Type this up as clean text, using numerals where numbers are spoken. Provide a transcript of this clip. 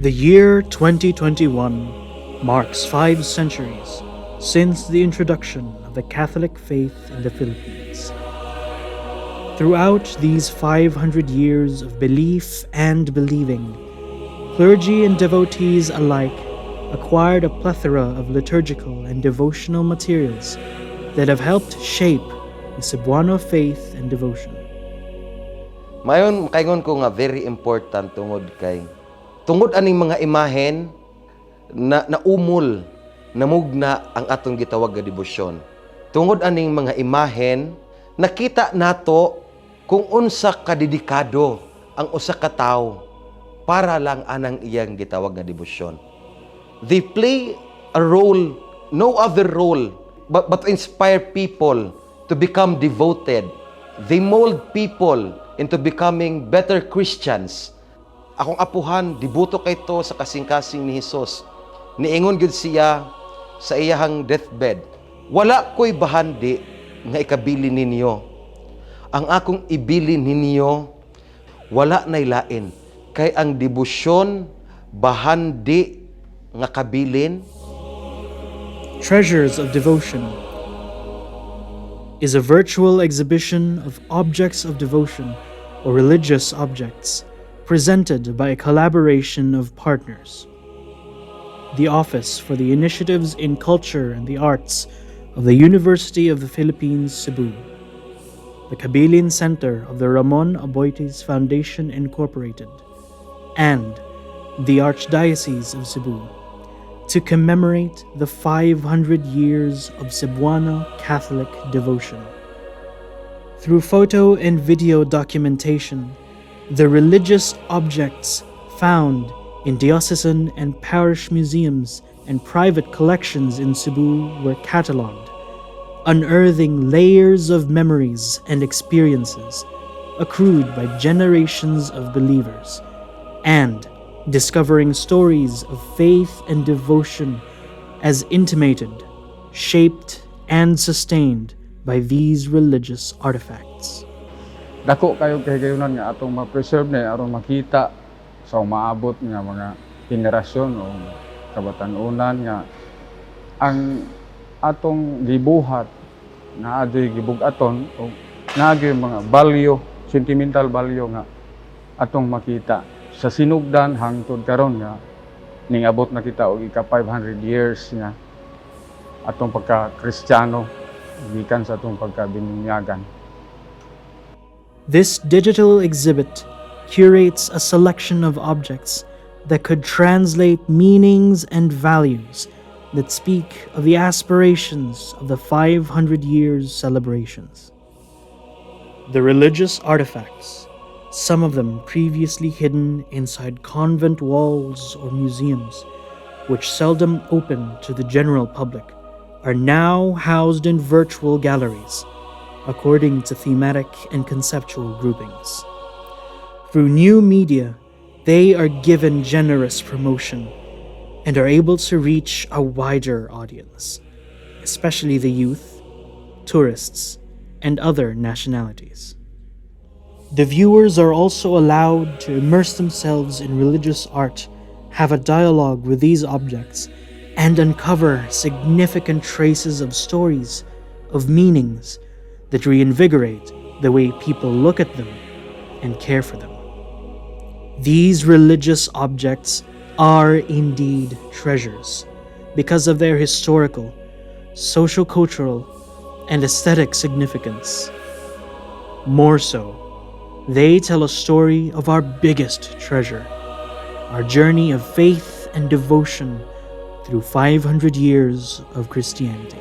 The year 2021 marks 5 centuries since the introduction of the Catholic faith in the Philippines. Throughout these 500 years of belief and believing, clergy and devotees alike acquired a plethora of liturgical and devotional materials that have helped shape the Cebuano faith and devotion. Mayon kaingon ko nga very important tungod aning mga imahen na naumol namugna ang atong gitawag nga debosyon. Tungod aning mga imahen nakita nato kung unsa kadedikado ang usa ka tawo para lang anang iyang gitawag nga debosyon. They play a role, no other role, but to inspire people to become devoted. They mold people into becoming better Christians. Akong apuhan, dibuto kay to sa kasing-kasing ni Jesus. Niingon gud siya sa iyahang deathbed, wala ko'y bahandi nga ikabili ninyo. Ang akong ibili ninyo, wala nay lain. Kay ang debosyon, bahandi nga kabilin. Treasures of Devotion is a virtual exhibition of objects of devotion or religious objects presented by a collaboration of partners. The Office for the Initiatives in Culture and the Arts of the University of the Philippines, Cebu, the Kabilin Center of the Ramon Aboitiz Foundation Incorporated, and the Archdiocese of Cebu, to commemorate the 500 years of Cebuano Catholic devotion. Through photo and video documentation, the religious objects found in diocesan and parish museums and private collections in Cebu were catalogued, unearthing layers of memories and experiences accrued by generations of believers, and discovering stories of faith and devotion as intimated, shaped, and sustained by these religious artifacts. Dako kayo kahigayunan nga atong ma-preserve na aron makita sa umaabot nga mga henerasyon o kabatanunan nga ang atong gibuhat na adoy gibugaton o naagay mga value, sentimental value nga atong makita sa sinugdan hangtod karon nga ningabot na kita og ika 500 years nga atong pagka-Kristiyano gikan sa atong pagkabininyagan. This digital exhibit curates a selection of objects that could translate meanings and values that speak of the aspirations of the 500 years celebrations. The religious artifacts, some of them previously hidden inside convent walls or museums, which seldom open to the general public, are now housed in virtual galleries, according to thematic and conceptual groupings. Through new media, they are given generous promotion and are able to reach a wider audience, especially the youth, tourists, and other nationalities. The viewers are also allowed to immerse themselves in religious art, have a dialogue with these objects, and uncover significant traces of stories, of meanings, that reinvigorate the way people look at them and care for them. These religious objects are indeed treasures because of their historical, socio-cultural, and aesthetic significance. More so, they tell a story of our biggest treasure, our journey of faith and devotion through 500 years of Christianity.